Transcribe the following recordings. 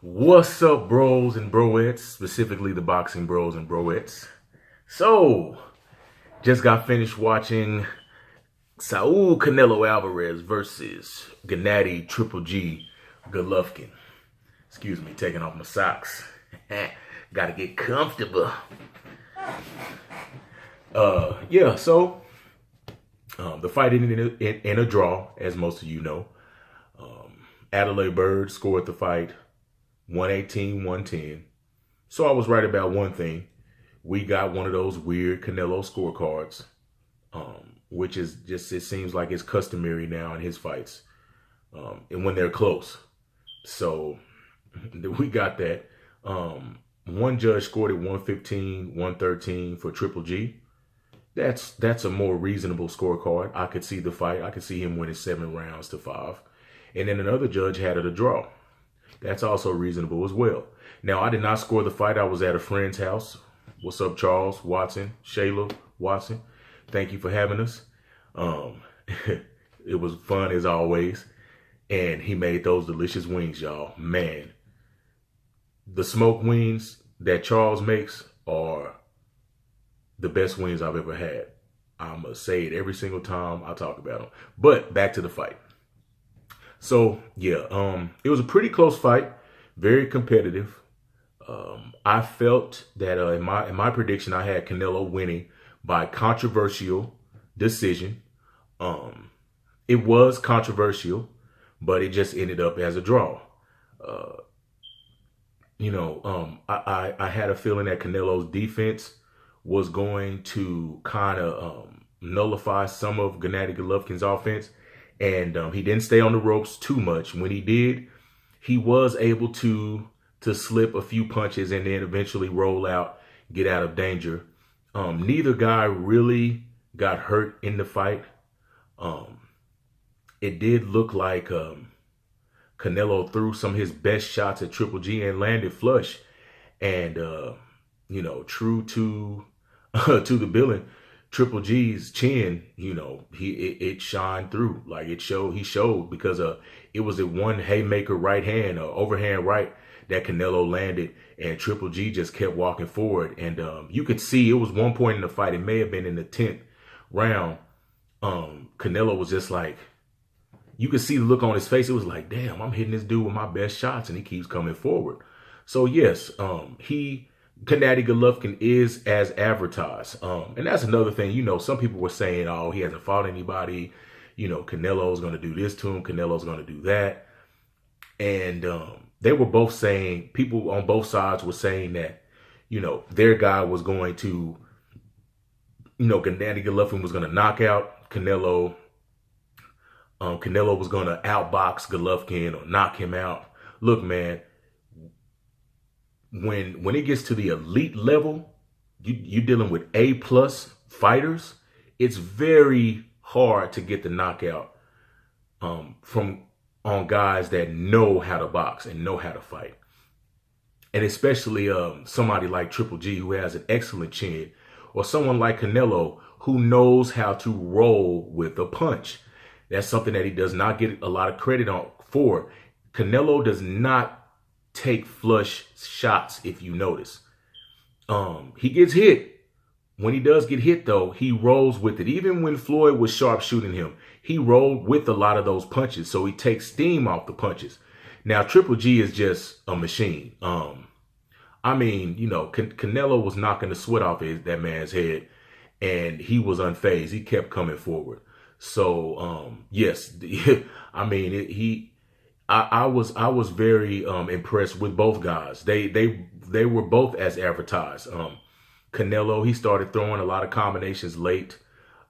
What's up, bros and broettes, specifically the boxing bros and broettes? So, just got finished watching Saul Canelo Alvarez versus Gennady Triple G Golovkin. Excuse me, taking off my socks. Gotta get comfortable. The fight ended in a draw, as most of you know. Adelaide Bird scored the fight 118-110. So I was right about one thing. We got one of those weird Canelo scorecards, which is just, it seems like it's customary now in his fights, and when they're close. So we got that. One judge scored it 115-113 for Triple G. That's a more reasonable scorecard. I could see the fight. I could see him winning 7 rounds to 5. And then another judge had it a draw. That's also reasonable as well. Now, I did not score the fight. I was at a friend's house. What's up, Charles Watson, Shayla Watson? Thank you for having us. It was fun as always. And he made those delicious wings, y'all. Man, the smoked wings that Charles makes are the best wings I've ever had. I'm going to say it every single time I talk about them. But back to the fight. So, yeah, it was a pretty close fight, very competitive. I felt that in my prediction, I had Canelo winning by controversial decision. It was controversial, but it just ended up as a draw. I had a feeling that Canelo's defense was going to kind of nullify some of Gennady Golovkin's offense. And he didn't stay on the ropes too much. When he did, he was able to slip a few punches and then eventually roll out, get out of danger. Neither guy really got hurt in the fight. It did look like Canelo threw some of his best shots at Triple G and landed flush. And, true to to the billing, Triple G's chin, it shined through. Like he showed because it was a one haymaker right hand, overhand right that Canelo landed, and Triple G just kept walking forward. And you could see it was one point in the fight, it may have been in the 10th round, Canelo was just like, you could see the look on his face. It was like, damn, I'm hitting this dude with my best shots, and he keeps coming forward. So yes, Gennady Golovkin is as advertised. And that's another thing, some people were saying, oh, he hasn't fought anybody. Canelo's going to do this to him. Canelo's going to do that. And they were both saying, people on both sides were saying that, their guy was going to, Gennady Golovkin was going to knock out Canelo. Canelo was going to outbox Golovkin or knock him out. Look, man, when it gets to the elite level, you're dealing with A+ fighters. It's very hard to get the knockout on guys that know how to box and know how to fight. And especially somebody like Triple G, who has an excellent chin, or someone like Canelo, who knows how to roll with a punch. That's something that he does not get a lot of credit for. Canelo does not take flush shots, if you notice. He gets hit. When he does get hit, though, he rolls with it. Even when Floyd was sharpshooting him, he rolled with a lot of those punches, so he takes steam off the punches. Now, Triple G is just a machine. Canelo was knocking the sweat off that man's head, and he was unfazed. He kept coming forward. So, yes, I was very impressed with both guys. They were both as advertised. Canelo, he started throwing a lot of combinations late.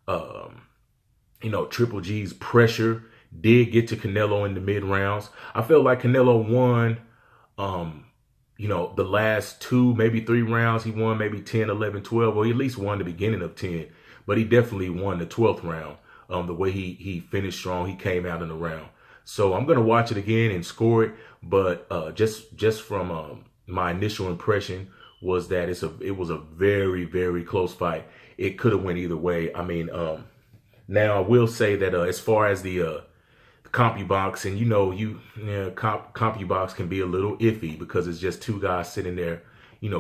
Triple G's pressure did get to Canelo in the mid rounds. I felt like Canelo won, the last 2, maybe 3 rounds. He won maybe 10, 11, 12, or he at least won the beginning of 10. But he definitely won the 12th round. The way he finished strong, he came out in the round. So I'm going to watch it again and score it. But just from my initial impression was that it was a very, very close fight. It could have went either way. Now I will say that as far as the CompuBox, and CompuBox can be a little iffy because it's just two guys sitting there,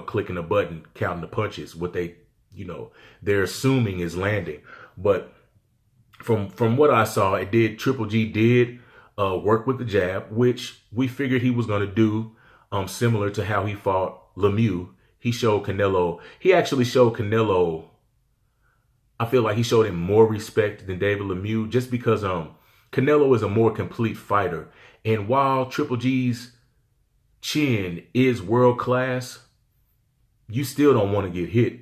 clicking a button, counting the punches. What they're assuming is landing. But from what I saw, Triple G did work with the jab, which we figured he was going to do, similar to how he fought Lemieux. He actually showed Canelo, I feel like he showed him more respect than David Lemieux, just because Canelo is a more complete fighter. And while Triple G's chin is world class, you still don't want to get hit,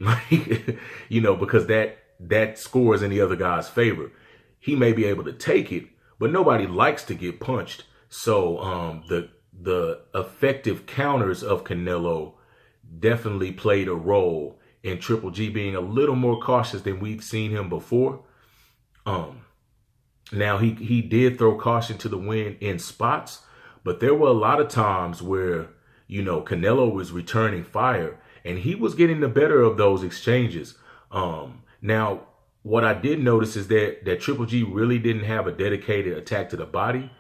because that scores in the other guy's favor. He may be able to take it, but nobody likes to get punched. So the effective counters of Canelo definitely played a role in Triple G being a little more cautious than we've seen him before. Now he did throw caution to the wind in spots, but there were a lot of times where, Canelo was returning fire and he was getting the better of those exchanges. Now, what I did notice is that Triple G really didn't have a dedicated attack to the body.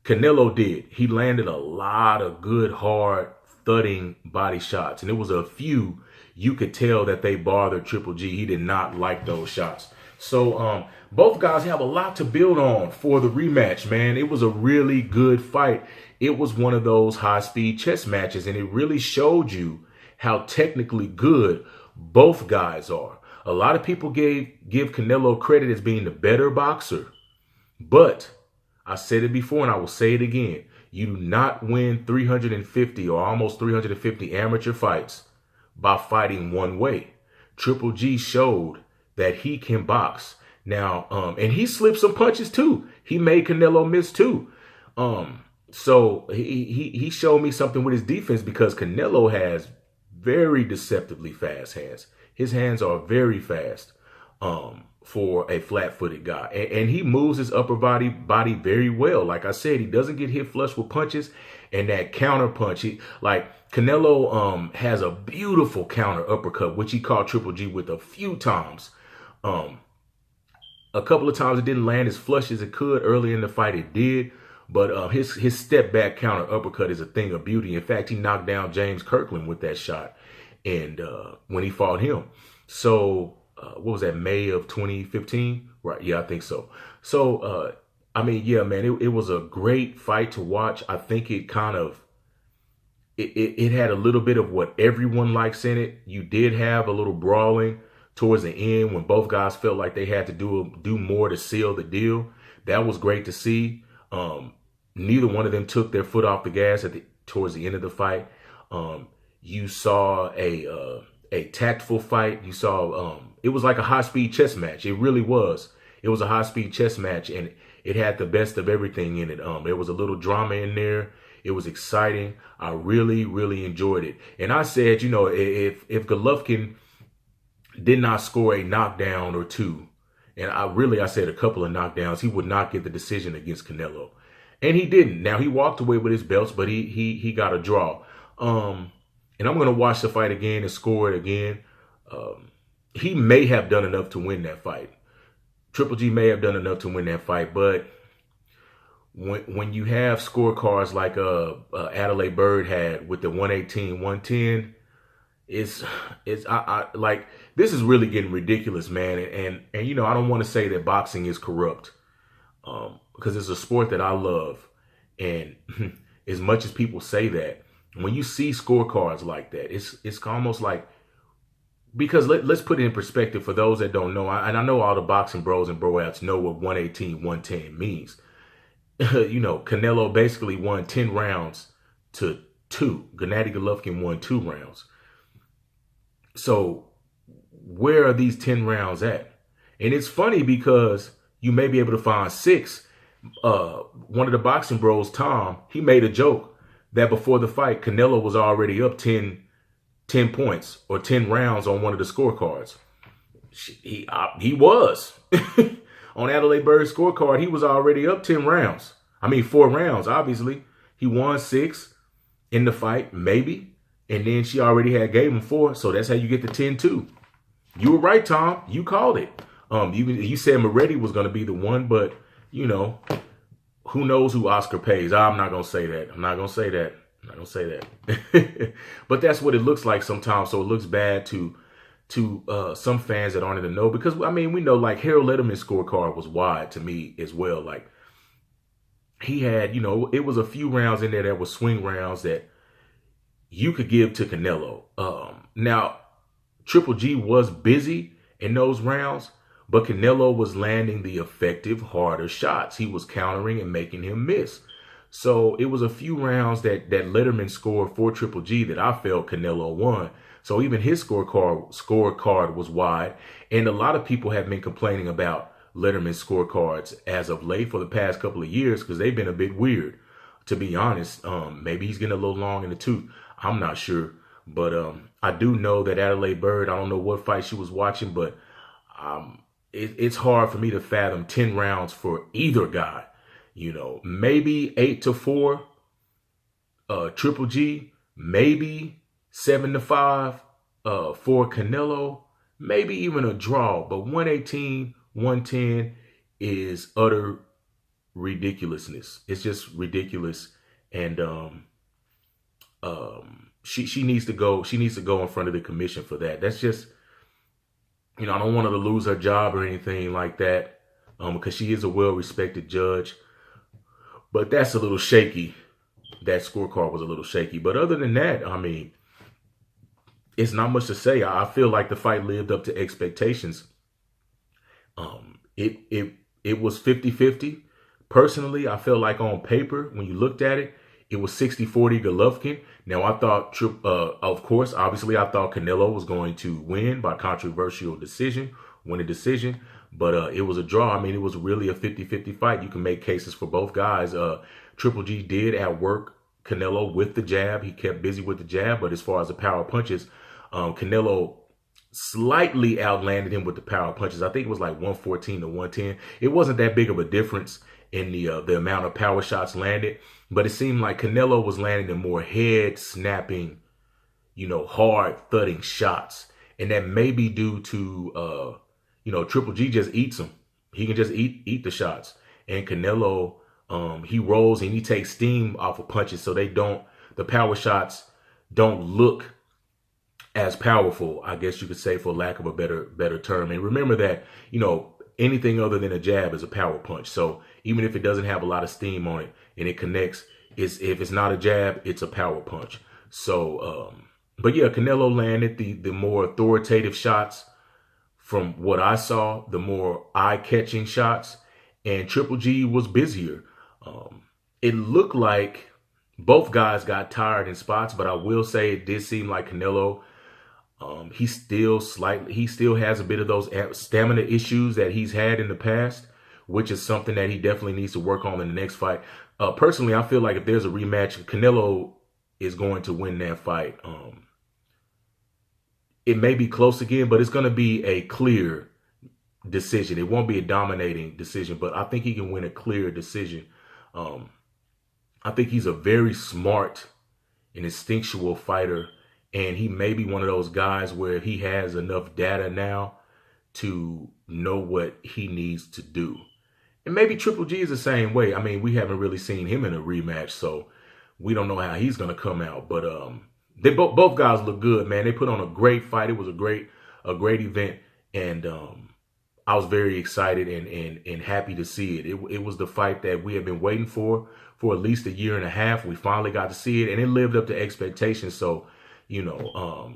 Canelo did. He landed a lot of good, hard, thudding body shots. And it was a few you could tell that they bothered Triple G. He did not like those shots. So both guys have a lot to build on for the rematch, man. It was a really good fight. It was one of those high-speed chess matches, and it really showed you how technically good both guys are. A lot of people give Canelo credit as being the better boxer, but I said it before and I will say it again. You do not win 350 or almost 350 amateur fights by fighting one way. Triple G showed that he can box. Now, and he slipped some punches too. He made Canelo miss too. So he showed me something with his defense, because Canelo has very deceptively fast hands. His hands are very fast for a flat-footed guy. And he moves his upper body very well. Like I said, he doesn't get hit flush with punches. And that counter punch, Canelo has a beautiful counter uppercut, which he caught Triple G with a few times. A couple of times it didn't land as flush as it could. Early in the fight it did. But his step back counter uppercut is a thing of beauty. In fact, he knocked down James Kirkland with that shot, and when he fought him. So what was that, May of 2015? Right, yeah, I think so. So I mean, yeah, man, it was a great fight to watch. I think it kind of it had a little bit of what everyone likes in it. You did have a little brawling towards the end when both guys felt like they had to do more to seal the deal. That was great to see. Neither one of them took their foot off the gas towards the end of the fight. You saw a tactful fight. You saw it was like a high-speed chess match. It really was. It was a high-speed chess match, and it had the best of everything in it. There was a little drama in there. It was exciting. I really, really enjoyed it. And I said, if Golovkin did not score a knockdown or two, and I said a couple of knockdowns, he would not get the decision against Canelo. And he didn't. Now, he walked away with his belts, but he got a draw. And I'm going to watch the fight again and score it again. He may have done enough to win that fight. Triple G may have done enough to win that fight, but when you have scorecards like Adelaide Bird had with the 118, 110, like, this is really getting ridiculous, man. And I don't want to say that boxing is corrupt, because it's a sport that I love. And as much as people say that, when you see scorecards like that, it's almost like, because let's put it in perspective for those that don't know, and I know all the boxing bros and broettes know what 118, 110 means. Canelo basically won 10 rounds to 2. Gennady Golovkin won 2 rounds. So where are these 10 rounds at? And it's funny because you may be able to find 6. One of the boxing bros, Tom, he made a joke that before the fight, Canelo was already up 10 points or 10 rounds on one of the scorecards. He was. On Adelaide Bird's scorecard, he was already up 10 rounds. I mean, 4 rounds, obviously. He won 6 in the fight, maybe. And then she already gave him 4. So that's how you get the 10-2. You were right, Tom. You called it. You said Moretti was going to be the one, but, who knows who Oscar pays? I'm not going to say that. I'm not going to say that. I'm not going to say that. But that's what it looks like sometimes. So it looks bad to some fans that aren't in the know, because I mean, we know like Harold Letterman's scorecard was wide to me as well. Like he had, it was a few rounds in there that were swing rounds that you could give to Canelo. Now Triple G was busy in those rounds, but Canelo was landing the effective, harder shots. He was countering and making him miss. So it was a few rounds that Letterman scored for Triple G that I felt Canelo won. So even his scorecard was wide. And a lot of people have been complaining about Letterman's scorecards as of late for the past couple of years, because they've been a bit weird, to be honest. Maybe he's getting a little long in the tooth. I'm not sure. But I do know that Adelaide Bird, I don't know what fight she was watching, but it's hard for me to fathom 10 rounds for either guy. Maybe 8-4 Triple G, maybe 7-5 for Canelo, maybe even a draw. But 118, 110 is utter ridiculousness. It's just ridiculous. And she needs to go. She needs to go in front of the commission for that. That's just, I don't want her to lose her job or anything like that, because she is a well-respected judge. But that's a little shaky. That scorecard was a little shaky. But other than that, I mean, it's not much to say. I feel like the fight lived up to expectations. It was 50-50. Personally, I felt like on paper, when you looked at it, it was 60-40 Golovkin. Now, I thought, of course, obviously, I thought Canelo was going to win by controversial decision, win a decision. But it was a draw. I mean, it was really a 50-50 fight. You can make cases for both guys. Triple G did outwork Canelo with the jab. He kept busy with the jab. But as far as the power punches, Canelo slightly outlanded him with the power punches. I think it was like 114-110. It wasn't that big of a difference in the amount of power shots landed. But it seemed like Canelo was landing the more head-snapping, hard thudding shots. And that may be due to... Triple G just eats them. He can just eat the shots. And Canelo, he rolls and he takes steam off of punches, so the power shots don't look as powerful, I guess you could say, for lack of a better term. And remember that, anything other than a jab is a power punch. So even if it doesn't have a lot of steam on it and it connects, if it's not a jab, it's a power punch. So, but yeah, Canelo landed the more authoritative shots. From what I saw, the more eye-catching shots, and Triple G was busier. It looked like both guys got tired in spots, but I will say it did seem like Canelo, he still has a bit of those stamina issues that he's had in the past, which is something that he definitely needs to work on in the next fight. Personally, I feel like if there's a rematch, Canelo is going to win that fight. It may be close again, but it's going to be a clear decision. It won't be a dominating decision, but I think he can win a clear decision. I think he's a very smart and instinctual fighter, and he may be one of those guys where he has enough data now to know what he needs to do. And maybe Triple G is the same way. I mean, we haven't really seen him in a rematch, so we don't know how he's going to come out, but they both guys look good, man. They put on a great fight. It was a great event, and I was very excited and happy to see it. It was the fight that we have been waiting for at least a year and a half. We finally got to see it, and it lived up to expectations. So,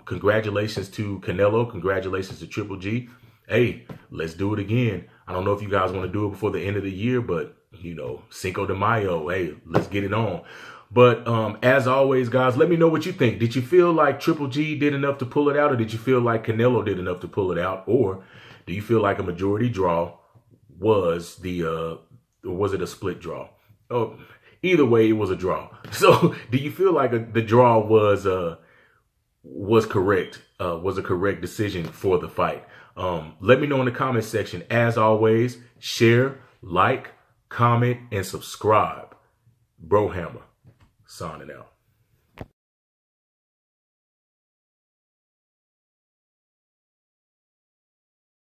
congratulations to Canelo. Congratulations to Triple G. Hey, let's do it again. I don't know if you guys want to do it before the end of the year, but, Cinco de Mayo, hey, let's get it on. But as always, guys, let me know what you think. Did you feel like Triple G did enough to pull it out, or did you feel like Canelo did enough to pull it out? Or do you feel like a majority draw was or was it a split draw? Oh, either way, it was a draw. So do you feel like the draw was correct? Was a correct decision for the fight? Let me know in the comment section. As always, share, like, comment, and subscribe. Brohammer signing out.